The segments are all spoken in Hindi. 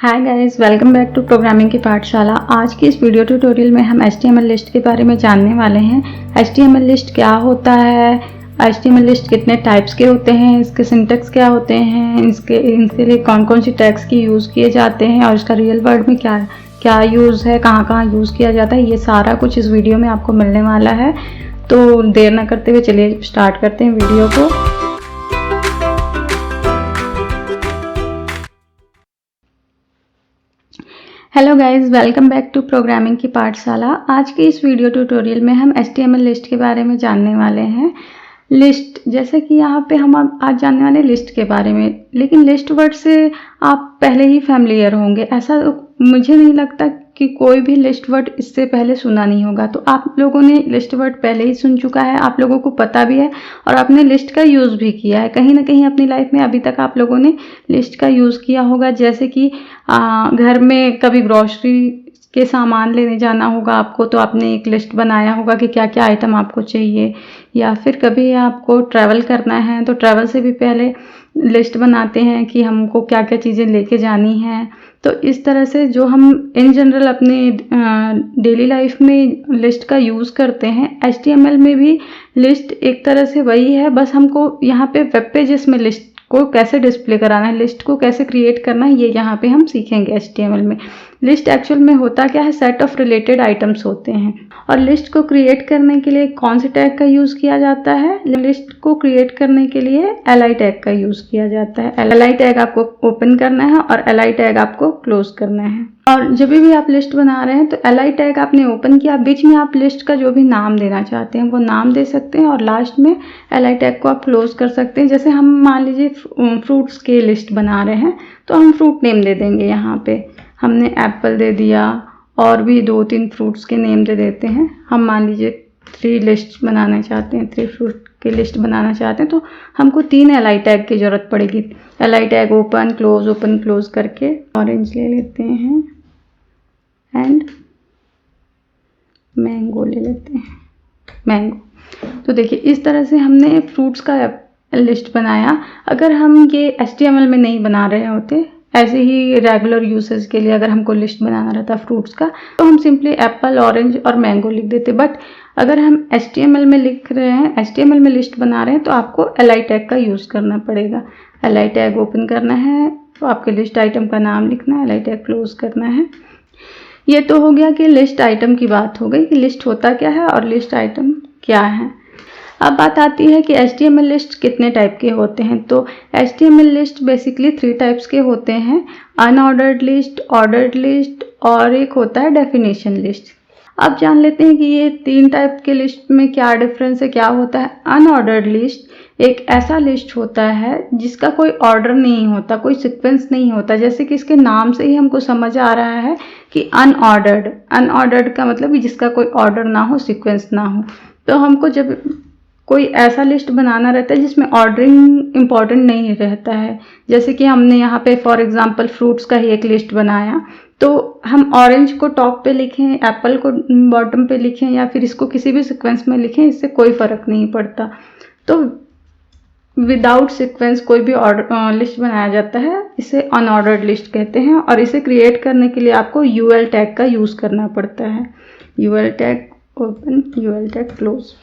Hi guys, welcome back to programming की पाठशाला। आज की इस वीडियो ट्यूटोरियल में हम HTML लिस्ट के बारे में जानने वाले हैं। HTML लिस्ट क्या होता है, HTML लिस्ट कितने टाइप्स के होते हैं, इसके सिंटैक्स क्या होते हैं, इनके लिए कौन कौन सी टैग्स की यूज़ किए जाते हैं और इसका रियल वर्ल्ड में क्या क्या यूज़ है, कहाँ कहाँ यूज़ किया जाता है, ये सारा कुछ इस वीडियो में आपको मिलने वाला है। तो देर ना करते हुए चलिए स्टार्ट करते हैं वीडियो को। Hello guys, welcome back to programming की पाठशाला। आज के इस वीडियो ट्यूटोरियल में हम HTML लिस्ट के बारे में जानने वाले हैं। लिस्ट, जैसे कि यहाँ पे हम आज जानने वाले लिस्ट के बारे में, लेकिन लिस्ट वर्ड से आप पहले ही फैमिलियर होंगे। ऐसा मुझे नहीं लगता कि कोई भी लिस्ट वर्ड इससे पहले सुना नहीं होगा। तो आप लोगों ने लिस्ट वर्ड पहले ही सुन चुका है, आप लोगों को पता भी है और आपने लिस्ट का यूज़ भी किया है कहीं ना कहीं अपनी लाइफ में। अभी तक आप लोगों ने लिस्ट का यूज़ किया होगा, जैसे कि घर में कभी ग्रॉसरी के सामान लेने जाना होगा आपको, तो आपने एक लिस्ट बनाया होगा कि क्या क्या आइटम आपको चाहिए। या फिर कभी आपको ट्रैवल करना है तो ट्रैवल से भी पहले लिस्ट बनाते हैं कि हमको क्या क्या चीज़ें लेके जानी हैं। तो इस तरह से जो हम इन जनरल अपने डेली लाइफ में लिस्ट का यूज़ करते हैं, HTML में भी लिस्ट एक तरह से वही है। बस हमको यहाँ पे वेब पेजेस में लिस्ट को कैसे डिस्प्ले कराना है, लिस्ट को कैसे क्रिएट करना है, ये यहाँ पे हम सीखेंगे HTML में। लिस्ट एक्चुअल में होता क्या है, सेट ऑफ रिलेटेड आइटम्स होते हैं। और लिस्ट को क्रिएट करने के लिए कौन से टैग का यूज़ किया जाता है? लिस्ट को क्रिएट करने के लिए li टैग का यूज़ किया जाता है। li टैग आपको ओपन करना है और li टैग आपको क्लोज करना है। और जब भी आप लिस्ट बना रहे हैं तो li टैग आपने ओपन किया, बीच में आप लिस्ट का जो भी नाम देना चाहते हैं वो नाम दे सकते हैं और लास्ट में li टैग को आप क्लोज कर सकते हैं। जैसे हम मान लीजिए फ्रूट्स की लिस्ट बना रहे हैं तो हम फ्रूट नेम दे देंगे। यहाँ पे हमने एप्पल दे दिया और भी 2-3 फ्रूट्स के नेम दे देते हैं। हम मान लीजिए 3 लिस्ट बनाना चाहते हैं, 3 फ्रूट की लिस्ट बनाना चाहते हैं तो हमको 3 li टैग की ज़रूरत पड़ेगी। li टैग ओपन क्लोज करके ऑरेंज ले लेते हैं एंड मैंगो ले लेते हैं, मैंगो। तो देखिए इस तरह से हमने फ्रूट्स का लिस्ट बनाया। अगर हम ये HTML में नहीं बना रहे होते, ऐसे ही रेगुलर यूसेज के लिए अगर हमको लिस्ट बनाना रहता फ्रूट्स का, तो हम सिंपली एप्पल, ऑरेंज और मैंगो लिख देते। बट अगर हम HTML में लिख रहे हैं, HTML में लिस्ट बना रहे हैं, तो आपको li टैग का यूज़ करना पड़ेगा। li टैग ओपन करना है तो आपके लिस्ट आइटम का नाम लिखना है, li टैग क्लोज करना है। ये तो हो गया कि लिस्ट आइटम की बात हो गई कि लिस्ट होता क्या है और लिस्ट आइटम क्या है। अब बात आती है कि HTML लिस्ट कितने टाइप के होते हैं। तो HTML लिस्ट बेसिकली 3 टाइप्स के होते हैं, अनऑर्डर्ड लिस्ट, ऑर्डर्ड लिस्ट और एक होता है डेफिनेशन लिस्ट। अब जान लेते हैं कि ये 3 टाइप के लिस्ट में क्या डिफरेंस है, क्या होता है। अनऑर्डर्ड लिस्ट एक ऐसा लिस्ट होता है जिसका कोई ऑर्डर नहीं होता, कोई सीक्वेंस नहीं होता। जैसे कि इसके नाम से ही हमको समझ आ रहा है कि अनऑर्डर्ड का मतलब कि जिसका कोई ऑर्डर ना हो, सीक्वेंस ना हो। तो हमको जब कोई ऐसा लिस्ट बनाना रहता है जिसमें ऑर्डरिंग इम्पॉर्टेंट नहीं रहता है, जैसे कि हमने यहाँ पे फॉर एग्जांपल फ्रूट्स का ही एक लिस्ट बनाया, तो हम ऑरेंज को टॉप पे लिखें, एप्पल को बॉटम पे लिखें या फिर इसको किसी भी सीक्वेंस में लिखें, इससे कोई फ़र्क नहीं पड़ता। तो विदाउट सीक्वेंस कोई भी लिस्ट बनाया जाता है, इसे अनऑर्डर्ड लिस्ट कहते हैं। और इसे क्रिएट करने के लिए आपको UL टैग का यूज़ करना पड़ता है। UL tag open, UL tag close.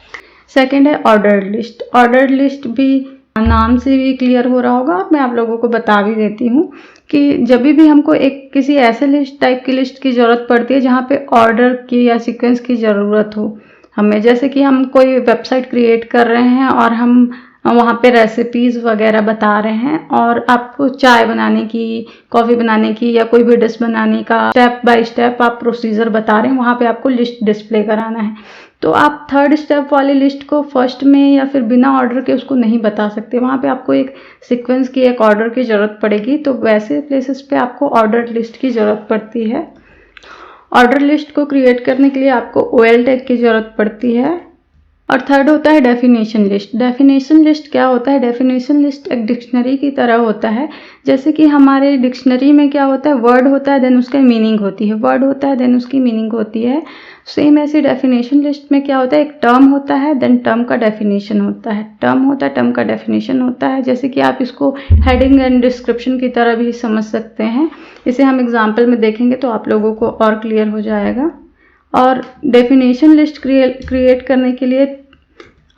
Second है ऑर्डर्ड लिस्ट। ऑर्डर्ड लिस्ट भी नाम से भी क्लियर हो रहा होगा, मैं आप लोगों को बता भी देती हूँ कि जब भी हमको एक किसी ऐसे लिस्ट टाइप की लिस्ट की ज़रूरत पड़ती है जहाँ पे ऑर्डर की या सीक्वेंस की ज़रूरत हो हमें, जैसे कि हम कोई वेबसाइट क्रिएट कर रहे हैं और हम वहाँ पे रेसिपीज़ वगैरह बता रहे हैं और आपको चाय बनाने की, कॉफ़ी बनाने की या कोई भी डिश बनाने का स्टेप बाय स्टेप आप प्रोसीजर बता रहे हैं, वहाँ पे आपको लिस्ट डिस्प्ले कराना है। तो आप 3rd स्टेप वाली लिस्ट को फर्स्ट में या फिर बिना ऑर्डर के उसको नहीं बता सकते, वहाँ पे आपको एक सीक्वेंस की, एक ऑर्डर की ज़रूरत पड़ेगी। तो वैसे प्लेसेस पे आपको ऑर्डर लिस्ट की ज़रूरत पड़ती है। ऑर्डर लिस्ट को क्रिएट करने के लिए आपको OL टैग की ज़रूरत पड़ती है। और 3rd होता है डेफिनेशन लिस्ट। डेफिनेशन लिस्ट क्या होता है? डेफिनेशन लिस्ट एक डिक्शनरी की तरह होता है। जैसे कि हमारे डिक्शनरी में क्या होता है, वर्ड होता है देन उसका मीनिंग होती है, वर्ड होता है देन उसकी मीनिंग होती है। सेम ऐसे डेफिनेशन लिस्ट में क्या होता है, एक टर्म होता है, देन टर्म का डेफिनेशन होता है, टर्म होता है, टर्म का डेफिनेशन होता है। जैसे कि आप इसको हेडिंग एंड डिस्क्रिप्शन की तरह भी समझ सकते हैं। इसे हम एग्जांपल में देखेंगे तो आप लोगों को और क्लियर हो जाएगा। और डेफिनेशन लिस्ट क्रिएट करने के लिए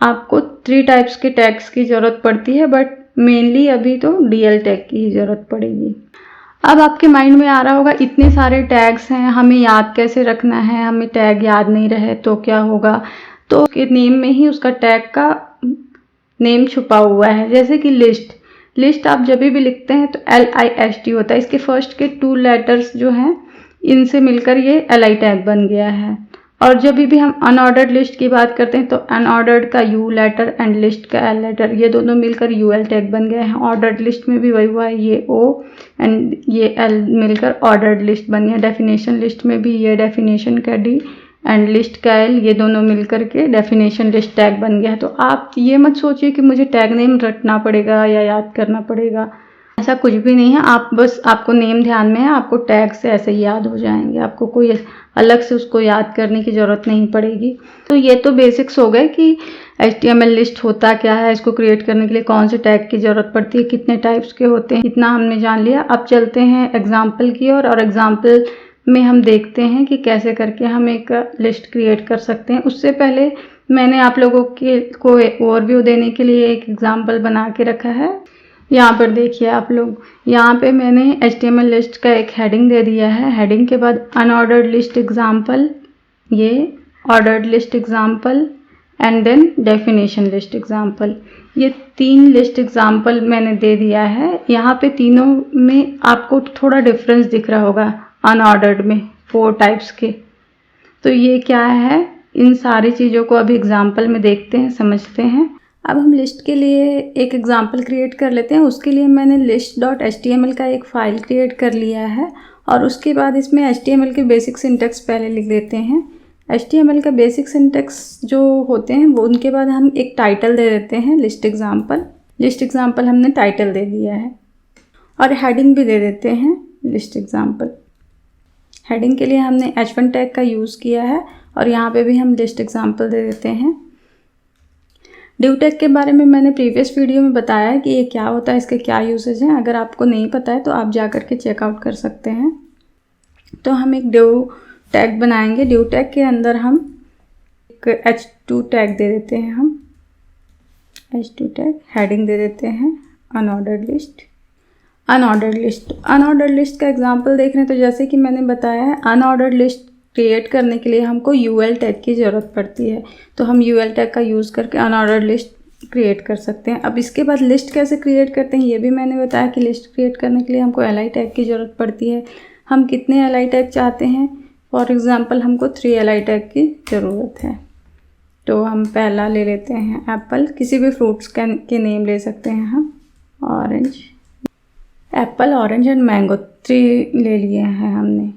आपको 3 टाइप्स के टैग्स की ज़रूरत पड़ती है, बट मेनली अभी तो DL टैग की ही ज़रूरत पड़ेगी। अब आपके माइंड में आ रहा होगा इतने सारे टैग्स हैं, हमें याद कैसे रखना है, हमें टैग याद नहीं रहे तो क्या होगा। तो उसके नेम में ही उसका टैग का नेम छुपा हुआ है। जैसे कि लिस्ट आप जब भी लिखते हैं तो LIST होता है, इसके फर्स्ट के 2 लेटर्स जो हैं इनसे मिलकर ये LI टैग बन गया है। और जब भी हम अनऑर्डर्ड लिस्ट की बात करते हैं तो अनऑर्डर्ड का U लेटर एंड लिस्ट का L लेटर, ये दोनों मिलकर UL टैग बन गए हैं। ऑर्डर्ड लिस्ट में भी वही हुआ है, ये O एंड ये L मिलकर ऑर्डर्ड लिस्ट बन गया। डेफिनेशन लिस्ट में भी ये डेफिनेशन का D एंड लिस्ट का L, ये दोनों मिलकर के डेफिनेशन लिस्ट टैग बन गया है। तो आप ये मत सोचिए कि मुझे टैग नेम रटना पड़ेगा या याद करना पड़ेगा, ऐसा कुछ भी नहीं है। आप बस, आपको नेम ध्यान में है, आपको टैग से ऐसे ही याद हो जाएंगे, आपको कोई अलग से उसको याद करने की ज़रूरत नहीं पड़ेगी। तो ये तो बेसिक्स हो गए कि HTML लिस्ट होता क्या है, इसको क्रिएट करने के लिए कौन से टैग की ज़रूरत पड़ती है, कितने टाइप्स के होते हैं, इतना हमने जान लिया। अब चलते हैं एग्जाम्पल की ओर, और एग्जाम्पल में हम देखते हैं कि कैसे करके हम एक लिस्ट क्रिएट कर सकते हैं। उससे पहले मैंने आप लोगों को ओवरव्यू देने के लिए एक एग्जाम्पल बना के रखा है। यहाँ पर देखिए आप लोग, यहाँ पे मैंने HTML लिस्ट का एक हेडिंग दे दिया है। हेडिंग के बाद अनऑर्डर्ड लिस्ट एग्जाम्पल, ये ordered list example and then definition list example, ये 3 लिस्ट एग्जाम्पल मैंने दे दिया है। यहाँ पे तीनों में आपको थोड़ा डिफरेंस दिख रहा होगा, अनऑर्डर्ड में 4 टाइप्स के। तो ये क्या है, इन सारी चीज़ों को अभी एग्जाम्पल में देखते हैं, समझते हैं। अब हम लिस्ट के लिए एक एग्जाम्पल क्रिएट कर लेते हैं। उसके लिए मैंने list.html का एक फ़ाइल क्रिएट कर लिया है, और उसके बाद इसमें HTML के बेसिक सिंटैक्स पहले लिख देते हैं। HTML का बेसिक सिंटैक्स जो होते हैं वो, उनके बाद हम एक टाइटल दे देते हैं, लिस्ट एग्जाम्पल हमने टाइटल दे दिया है, और हेडिंग भी दे देते हैं लिस्ट एग्जाम्पल। हेडिंग के लिए हमने H1 टैग का यूज़ किया है, और यहाँ पे भी हम लिस्ट एग्जाम्पल दे देते हैं। डिव टैग के बारे में मैंने प्रीवियस वीडियो में बताया है कि ये क्या होता है, इसके क्या यूसेज हैं। अगर आपको नहीं पता है तो आप जा कर के चेकआउट कर सकते हैं। तो हम एक डिव टैग बनाएंगे। डिव टैग के अंदर हम एक H2 टैग दे देते हैं, हम H2 टैग, हेडिंग दे देते हैं अनऑर्डर्ड लिस्ट का एग्जाम्पल देख रहे हैं। तो जैसे कि मैंने बताया है, अनऑर्डर्ड लिस्ट क्रिएट करने के लिए हमको UL टैग की ज़रूरत पड़ती है। तो हम UL टैग का यूज़ करके अनऑर्डर्ड लिस्ट क्रिएट कर सकते हैं। अब इसके बाद लिस्ट कैसे क्रिएट करते हैं ये भी मैंने बताया कि लिस्ट क्रिएट करने के लिए हमको LI टैग की ज़रूरत पड़ती है। हम कितने LI टैग चाहते हैं, फॉर एग्ज़ाम्पल हमको 3 LI टैग की ज़रूरत है। तो हम पहला ले लेते हैं एप्पल, किसी भी फ्रूट्स के नेम ले सकते हैं हम। एप्पल, ऑरेंज एंड मैंगो 3 ले लिए हैं हमने।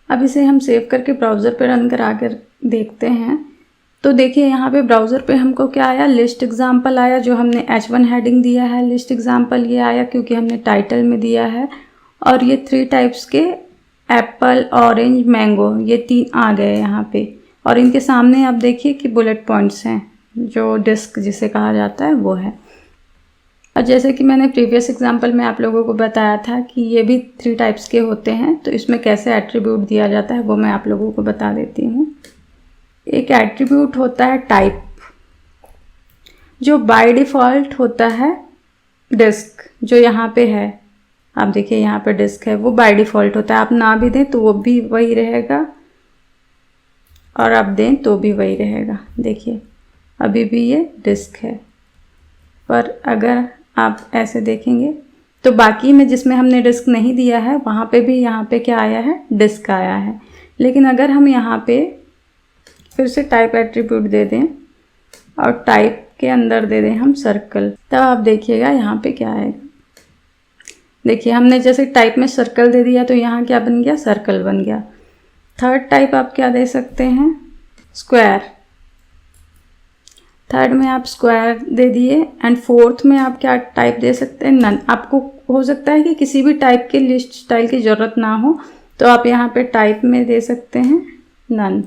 अब इसे हम सेव करके ब्राउज़र पे रन करा कर देखते हैं। तो देखिए यहाँ पे ब्राउज़र पे हमको क्या आया, लिस्ट एग्जाम्पल आया, जो हमने H1 हेडिंग दिया है। लिस्ट एग्जाम्पल ये आया क्योंकि हमने टाइटल में दिया है। और ये 3 टाइप्स के एप्पल, ऑरेंज, मैंगो, ये 3 आ गए यहाँ पे। और इनके सामने आप देखिए कि बुलेट पॉइंट्स हैं, जो डिस्क जिसे कहा जाता है वो है। और जैसे कि मैंने प्रीवियस एग्जांपल में आप लोगों को बताया था कि ये भी 3 टाइप्स के होते हैं, तो इसमें कैसे एट्रीब्यूट दिया जाता है वो मैं आप लोगों को बता देती हूँ। एक एट्रीब्यूट होता है टाइप, जो बाय डिफ़ॉल्ट होता है डिस्क, जो यहाँ पे है। आप देखिए यहाँ पे डिस्क है, वो बाय डिफ़ॉल्ट होता है। आप ना भी दें तो वो भी वही रहेगा, और आप दें तो भी वही रहेगा। देखिए अभी भी ये डिस्क है, पर अगर आप ऐसे देखेंगे तो बाकी में जिसमें हमने डिस्क नहीं दिया है वहाँ पे भी यहाँ पे क्या आया है, डिस्क आया है। लेकिन अगर हम यहाँ पे फिर से टाइप एट्रीब्यूट दे दें और टाइप के अंदर दे दें हम सर्कल, तब आप देखिएगा यहाँ पे क्या आएगा। देखिए हमने जैसे टाइप में सर्कल दे दिया तो यहाँ क्या बन गया, सर्कल बन गया। थर्ड टाइप आप क्या दे सकते हैं, स्क्वायर। थर्ड में आप स्क्वायर दे दिए। एंड फोर्थ में आप क्या टाइप दे सकते हैं, नन। आपको हो सकता है कि किसी भी टाइप के लिस्ट स्टाइल की ज़रूरत ना हो, तो आप यहाँ पे टाइप में दे सकते हैं नन।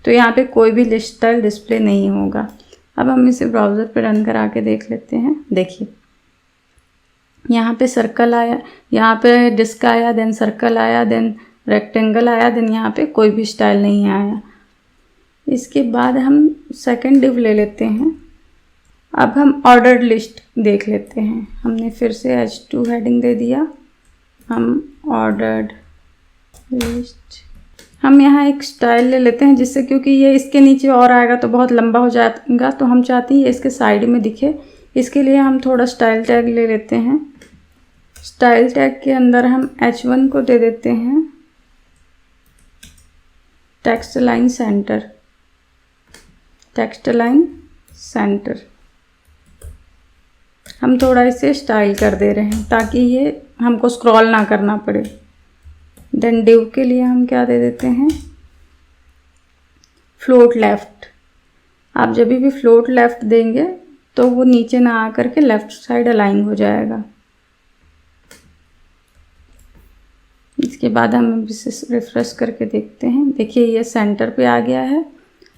तो यहाँ पे कोई भी लिस्ट स्टाइल डिस्प्ले नहीं होगा। अब हम इसे ब्राउज़र पे रन करा के देख लेते हैं। देखिए यहाँ पे सर्कल आया, यहाँ पे डिस्क आया, देन सर्कल आया, देन रेक्टेंगल आया, देन यहाँ पे कोई भी स्टाइल नहीं आया। इसके बाद हम सेकंड डिव ले लेते हैं। अब हम ऑर्डर्ड लिस्ट देख लेते हैं। हमने फिर से H2 हेडिंग दे दिया। हम ऑर्डर्ड लिस्ट, हम यहाँ एक स्टाइल ले लेते हैं जिससे, क्योंकि ये इसके नीचे और आएगा तो बहुत लंबा हो जाएगा, तो हम चाहते हैं ये इसके साइड में दिखे। इसके लिए हम थोड़ा स्टाइल टैग ले लेते हैं। स्टाइल टैग के अंदर हम H1 को दे देते हैं text line centre, text line centre. हम थोड़ा इसे स्टाइल कर दे रहे हैं ताकि ये हमको स्क्रॉल ना करना पड़े। देन डिव के लिए हम क्या दे देते हैं, फ्लोट लेफ्ट। आप जब भी फ्लोट लेफ्ट देंगे तो वो नीचे ना आकर के लेफ्ट साइड अलाइन हो जाएगा। इसके बाद हम इसे रिफ्रेश करके देखते हैं। देखिए ये सेंटर पे आ गया है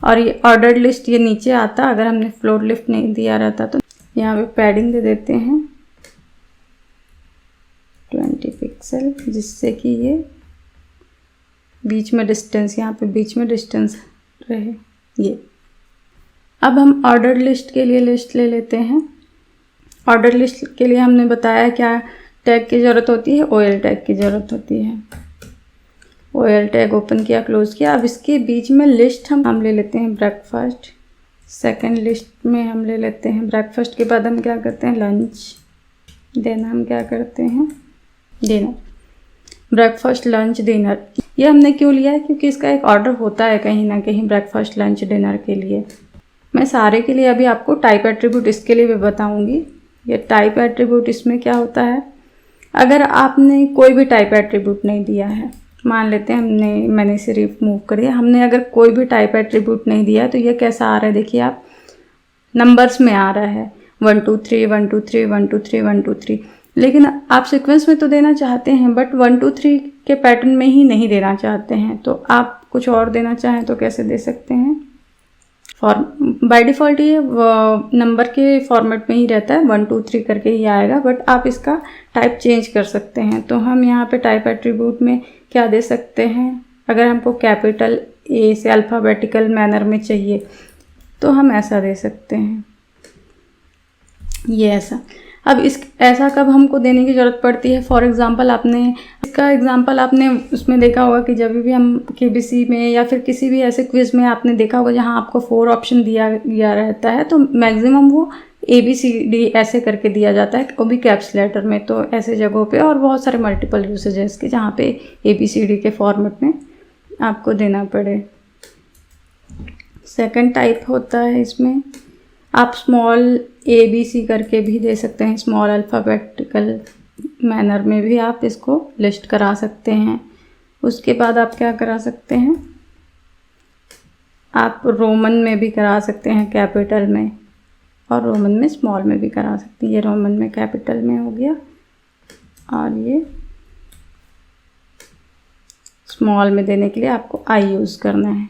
और ये ऑर्डर्ड लिस्ट ये नीचे आता अगर हमने फ्लोट लिफ्ट नहीं दिया रहता तो। यहाँ पे पैडिंग दे देते हैं 20 पिक्सल, जिससे कि ये बीच में डिस्टेंस, यहाँ पे बीच में डिस्टेंस रहे ये। अब हम ऑर्डर्ड लिस्ट के लिए लिस्ट ले लेते हैं। ऑर्डर लिस्ट के लिए हमने बताया क्या टैग की ज़रूरत होती है, OL टैग की ज़रूरत होती है। OL टैग ओपन किया, क्लोज किया। अब इसके बीच में लिस्ट हम ले लेते हैं ब्रेकफास्ट। सेकंड लिस्ट में हम ले लेते हैं ब्रेकफास्ट के बाद हम क्या करते हैं लंच, देन हम क्या करते हैं डिनर। ब्रेकफास्ट लंच डिनर ये हमने क्यों लिया है, क्योंकि इसका एक ऑर्डर होता है कहीं ना कहीं ब्रेकफास्ट लंच डिनर के लिए। मैं सारे के लिए अभी आपको टाइप एट्रीब्यूट इसके लिए भी बताऊंगी। ये टाइप एट्रीब्यूट इसमें क्या होता है, अगर आपने कोई भी टाइप एट्रीब्यूट नहीं दिया है, मान लेते हैं मैंने इसे रिमूव कर दिया, हमने अगर कोई भी टाइप एट्रीब्यूट नहीं दिया है तो ये कैसा आ रहा है, देखिए आप नंबर्स में आ रहा है 1 2 3 1 2 3 1 2 3 1 2 3। लेकिन आप सीक्वेंस में तो देना चाहते हैं बट 1 2 3 के पैटर्न में ही नहीं देना चाहते हैं, तो आप कुछ और देना चाहें तो कैसे दे सकते हैं। बाय डिफ़ॉल्ट ये नंबर के फॉर्मेट में ही रहता है, 1 2 3 करके ही आएगा, बट आप इसका टाइप चेंज कर सकते हैं। तो हम यहाँ पे टाइप एट्रीब्यूट में क्या दे सकते हैं, अगर हमको कैपिटल A से अल्फ़ाबेटिकल मैनर में चाहिए तो हम ऐसा दे सकते हैं, ये ऐसा। अब ऐसा कब हमको देने की ज़रूरत पड़ती है, फॉर एग्ज़ाम्पल आपने इसका एग्ज़ाम्पल आपने उसमें देखा होगा कि जब भी हम KBC में या फिर किसी भी ऐसे क्विज़ में आपने देखा होगा जहाँ आपको 4 ऑप्शन दिया गया रहता है, तो मैक्सिमम वो ABCD ऐसे करके दिया जाता है, वो भी कैप्स लेटर में। तो ऐसे जगहों पे और बहुत सारे मल्टीपल यूसेज है इसके जहाँ पे ABCD के फॉर्मेट में आपको देना पड़े। सेकंड टाइप होता है इसमें आप स्मॉल ABC करके भी दे सकते हैं, स्मॉल अल्फ़ाबेटिकल मैनर में भी आप इसको लिस्ट करा सकते हैं। उसके बाद आप क्या करा सकते हैं, आप रोमन में भी करा सकते हैं, कैपिटल में, और रोमन में स्मॉल में भी करा सकते हैं। ये रोमन में कैपिटल में हो गया और ये स्मॉल में देने के लिए आपको I यूज़ करना है,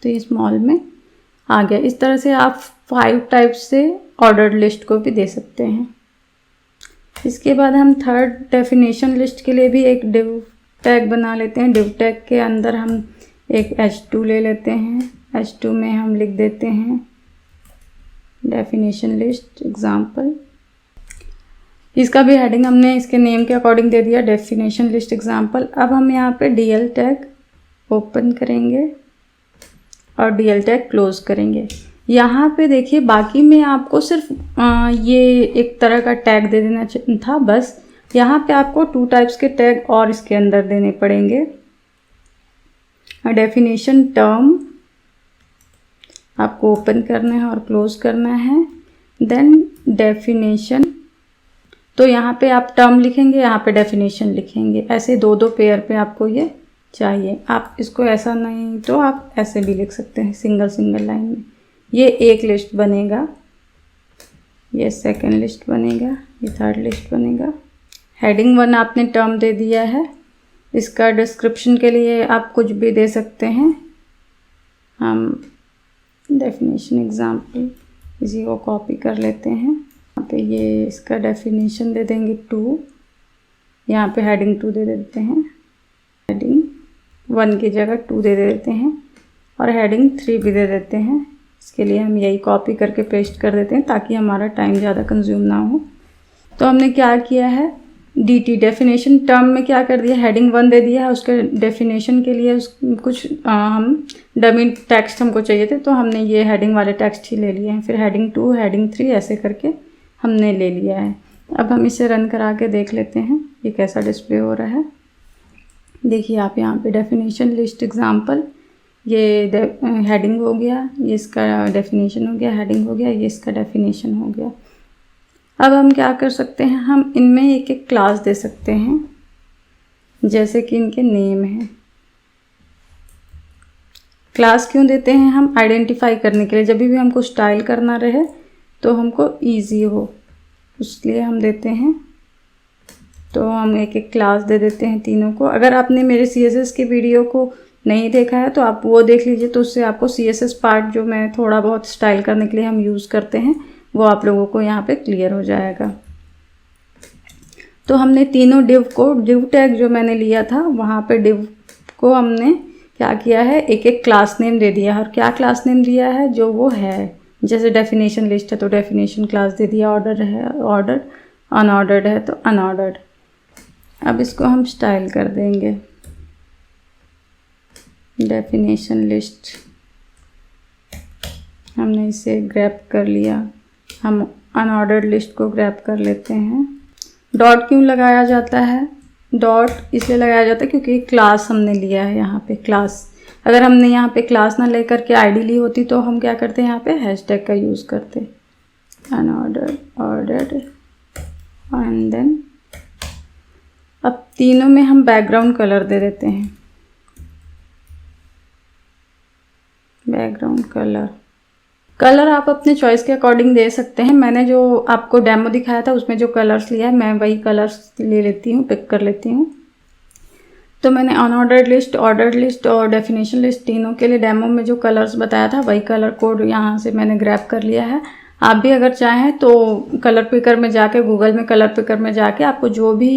तो ये स्मॉल में आ गया। इस तरह से आप 5 टाइप्स से ऑर्डर्ड लिस्ट को भी दे सकते हैं। इसके बाद हम थर्ड डेफिनेशन लिस्ट के लिए भी एक डिव टैग बना लेते हैं। डिव टैग के अंदर हम एक H2 ले लेते हैं। H2 में हम लिख देते हैं डेफिनेशन लिस्ट एग्जाम्पल। इसका भी हेडिंग हमने इसके नेम के अकॉर्डिंग दे दिया, डेफिनेशन लिस्ट एग्जाम्पल। अब हम यहाँ पे DL टैग ओपन करेंगे और DL टैग क्लोज करेंगे। यहाँ पे देखिए बाकी में आपको सिर्फ ये एक तरह का टैग दे देना था बस। यहाँ पे आपको 2 टाइप्स के टैग और इसके अंदर देने पड़ेंगे। डेफिनेशन टर्म आपको ओपन करना है और क्लोज करना है। देन डेफिनेशन, तो यहाँ पे आप टर्म लिखेंगे, यहाँ पे डेफिनेशन लिखेंगे। ऐसे 2-2 पेयर पे आपको ये चाहिए। आप इसको ऐसा नहीं तो आप ऐसे भी लिख सकते हैं सिंगल लाइन में। ये एक लिस्ट बनेगा, ये सेकंड लिस्ट बनेगा, ये थर्ड लिस्ट बनेगा। हेडिंग 1 आपने टर्म दे दिया है, इसका डिस्क्रिप्शन के लिए आप कुछ भी दे सकते हैं। हम डेफिनेशन एग्जाम्पल इसी को कॉपी कर लेते हैं। यहाँ पे ये इसका डेफिनेशन दे देंगे 2, यहाँ पे हेडिंग 2 दे देते हैं, हेडिंग 1 की जगह 2 दे देते हैं और हेडिंग 3 भी दे देते हैं। इसके लिए हम यही कॉपी करके पेस्ट कर देते हैं ताकि हमारा टाइम ज़्यादा कंज्यूम ना हो। तो हमने क्या किया है, DT डेफिनेशन टर्म में क्या कर दिया, हेडिंग 1 दे दिया है, उसके डेफिनेशन के लिए कुछ हम डमी टेक्स्ट हमको चाहिए थे तो हमने ये हेडिंग वाले टेक्स्ट ही ले लिए हैं। फिर हेडिंग 2, हेडिंग 3 ऐसे करके हमने ले लिया है। अब हम इसे रन करा के देख लेते हैं ये कैसा डिस्प्ले हो रहा है। देखिए आप यहाँ पे डेफिनेशन लिस्ट एग्जाम्पल, ये हेडिंग हो गया, ये इसका डेफिनेशन हो गया, हेडिंग हो गया, ये इसका डेफिनेशन हो गया। अब हम क्या कर सकते हैं, हम इनमें एक एक क्लास दे सकते हैं, जैसे कि इनके नेम हैं। क्लास क्यों देते हैं, हम आइडेंटिफाई करने के लिए, जब भी हमको स्टाइल करना रहे तो हमको इजी हो, इसलिए हम देते हैं। तो हम एक एक क्लास दे देते हैं तीनों को। अगर आपने मेरे CSS की वीडियो को नहीं देखा है तो आप वो देख लीजिए, तो उससे आपको CSS पार्ट जो मैं थोड़ा बहुत स्टाइल करने के लिए हम यूज़ करते हैं वो आप लोगों को यहाँ पे क्लियर हो जाएगा। तो हमने तीनों डिव को, डिव टैग जो मैंने लिया था वहाँ पे डिव को हमने क्या किया है, एक एक क्लास नेम दे दिया है। और क्या क्लास नेम दिया है, जो वो है, जैसे डेफिनेशन लिस्ट है तो डेफिनेशन क्लास दे दिया, ऑर्डर है ऑर्डर, अनऑर्डर्ड है तो अनऑर्डर्ड। अब इसको हम स्टाइल कर देंगे, डेफिनेशन लिस्ट हमने इसे ग्रैब कर लिया। हम अनऑर्डर्ड लिस्ट को ग्रैब कर लेते हैं। डॉट क्यों लगाया जाता है, डॉट इसलिए लगाया जाता है क्योंकि क्लास हमने लिया है यहाँ पे क्लास। अगर हमने यहाँ पे क्लास ना लेकर के आईडी ली होती तो हम क्या करते हैं, यहाँ पे हैशटैग का यूज़ करते, अनऑर्डर्ड, ऑर्डर्ड एंड देन। अब तीनों में हम बैकग्राउंड कलर दे देते हैं, बैकग्राउंड कलर आप अपने चॉइस के अकॉर्डिंग दे सकते हैं। मैंने जो आपको डेमो दिखाया था उसमें जो कलर्स लिया है मैं वही कलर्स ले लेती हूँ, पिक कर लेती हूँ। तो मैंने अनऑर्डर्ड लिस्ट, ऑर्डर्ड लिस्ट और डेफिनेशन लिस्ट तीनों के लिए डेमो में जो कलर्स बताया था वही कलर कोड यहाँ से मैंने ग्रैब कर लिया है। आप भी अगर चाहें तो कलर पिकर में जाके, गूगल में कलर पिकर में जाके आपको जो भी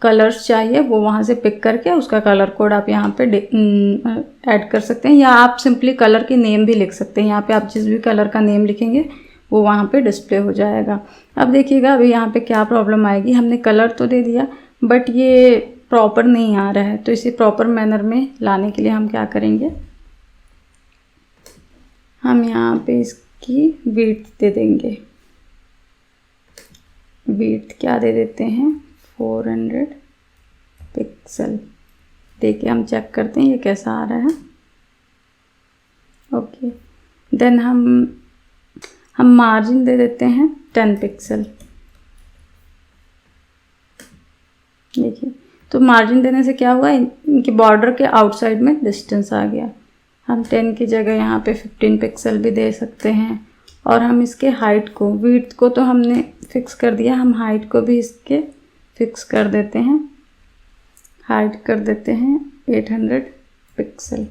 कलर्स चाहिए वो वहाँ से पिक करके उसका कलर कोड आप यहाँ पे ऐड कर सकते हैं, या आप सिंपली कलर के नेम भी लिख सकते हैं। यहाँ पे आप जिस भी कलर का नेम लिखेंगे वो वहाँ पे डिस्प्ले हो जाएगा। अब देखिएगा अभी यहाँ पे क्या प्रॉब्लम आएगी, हमने कलर तो दे दिया बट ये प्रॉपर नहीं आ रहा है। तो इसे प्रॉपर मैनर में लाने के लिए हम क्या करेंगे, हम यहाँ पे की विड्थ दे देंगे। विड्थ क्या दे देते हैं, 400 पिक्सल। देखिए हम चेक करते हैं ये कैसा आ रहा है। ओके, देन हम मार्जिन दे देते हैं 10 पिक्सल। देखिए तो मार्जिन देने से क्या हुआ, इनके बॉर्डर के आउटसाइड में डिस्टेंस आ गया। हम 10 की जगह यहाँ पे 15 पिक्सल भी दे सकते हैं। और हम इसके हाइट को, विड्थ को तो हमने फिक्स कर दिया, हम हाइट को भी इसके फिक्स कर देते हैं। हाइट कर देते हैं 800 पिक्सल।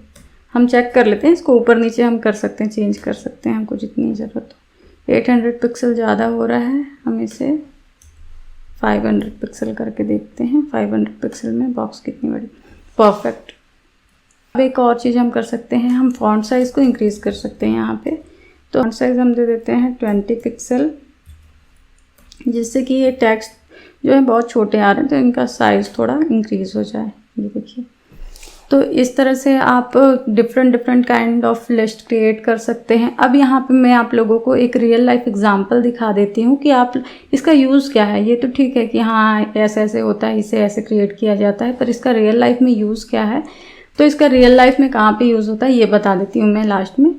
हम चेक कर लेते हैं, इसको ऊपर नीचे हम कर सकते हैं, चेंज कर सकते हैं हमको जितनी ज़रूरत हो। 800 पिक्सल ज़्यादा हो रहा है, हम इसे 500 पिक्सल करके देखते हैं। 500 पिक्सल में बॉक्स कितनी बड़ी, परफेक्ट। अब एक और चीज़ हम कर सकते हैं, हम फॉन्ट साइज़ को इंक्रीज़ कर सकते हैं यहाँ पे। तो फॉन्ट साइज़ हम दे देते हैं 20 पिक्सल, जिससे कि ये टेक्स्ट जो है बहुत छोटे आ रहे हैं तो इनका साइज़ थोड़ा इंक्रीज़ हो जाए। ये देखिए, तो इस तरह से आप different kind of list create कर सकते हैं। अब यहाँ पे मैं आप लोगों को एक रियल लाइफ एग्जांपल दिखा देती हूँ कि आप इसका यूज़ क्या है। ये तो ठीक है कि हाँ ऐसे ऐसे होता है, इसे ऐसे क्रिएट किया जाता है, पर इसका रियल लाइफ में यूज़ क्या है। तो इसका रियल लाइफ में कहाँ पे यूज़ होता है ये बता देती हूँ मैं लास्ट में।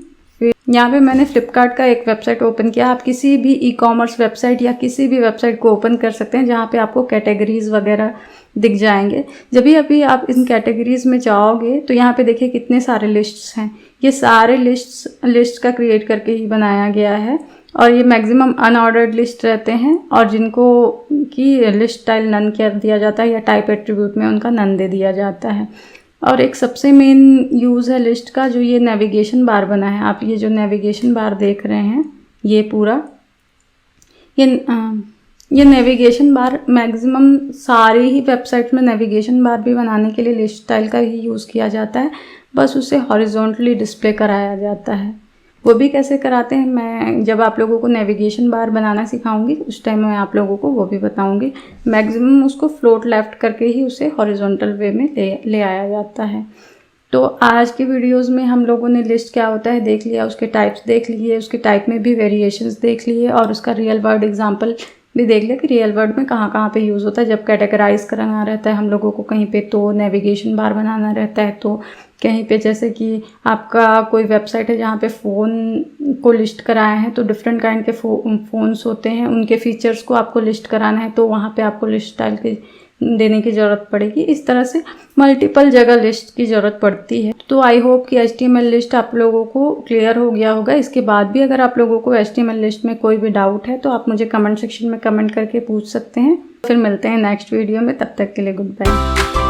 फिर यहाँ पे मैंने फ्लिपकार्ट का एक वेबसाइट ओपन किया। आप किसी भी ई-कॉमर्स वेबसाइट या किसी भी वेबसाइट को ओपन कर सकते हैं जहाँ पे आपको कैटेगरीज वगैरह दिख जाएंगे। जब भी अभी आप इन कैटेगरीज में जाओगे तो यहाँ पे देखिए कितने सारे लिस्ट्स हैं। ये सारे लिस्ट का क्रिएट करके ही बनाया गया है। और ये मैक्सिमम अनऑर्डर्ड लिस्ट रहते हैं और जिनको की लिस्ट स्टाइल नन कर दिया जाता है या टाइप एट्रीब्यूट में उनका नन दे दिया जाता है। और एक सबसे मेन यूज़ है लिस्ट का जो ये नेविगेशन बार बना है। आप ये जो नेविगेशन बार देख रहे हैं ये पूरा ये नेविगेशन बार मैक्सिमम सारी ही वेबसाइट में नेविगेशन बार भी बनाने के लिए लिस्ट स्टाइल का ही यूज़ किया जाता है, बस उसे हॉरिजॉन्टली डिस्प्ले कराया जाता है। वो भी कैसे कराते हैं मैं जब आप लोगों को नेविगेशन बार बनाना सिखाऊंगी उस टाइम मैं आप लोगों को वो भी बताऊंगी। मैक्सिमम उसको फ्लोट लेफ्ट करके ही उसे हॉरिजॉन्टल वे में ले आया जाता है। तो आज की वीडियोस में हम लोगों ने लिस्ट क्या होता है देख लिया, उसके टाइप्स देख लिए, उसके टाइप में भी वेरिएशंस देख लिए और उसका रियल वर्ड एग्जांपल भी देख लिया कि रियल वर्ड में कहाँ कहाँ पे यूज़ होता है। जब कैटेगराइज करना रहता है हम लोगों को कहीं पे तो नेविगेशन बार बनाना रहता है, तो कहीं पे जैसे कि आपका कोई वेबसाइट है जहाँ पे फ़ोन को लिस्ट कराए हैं तो डिफरेंट काइंड के फ़ोन्स होते हैं, उनके फीचर्स को आपको लिस्ट कराना है तो वहाँ पे आपको लिस्ट स्टाइल की देने की ज़रूरत पड़ेगी। इस तरह से मल्टीपल जगह लिस्ट की ज़रूरत पड़ती है। तो आई होप कि HTML लिस्ट आप लोगों को क्लियर हो गया होगा। इसके बाद भी अगर आप लोगों को HTML लिस्ट में कोई भी डाउट है तो आप मुझे कमेंट सेक्शन में कमेंट करके पूछ सकते हैं। फिर मिलते हैं नेक्स्ट वीडियो में, तब तक के लिए गुड बाय।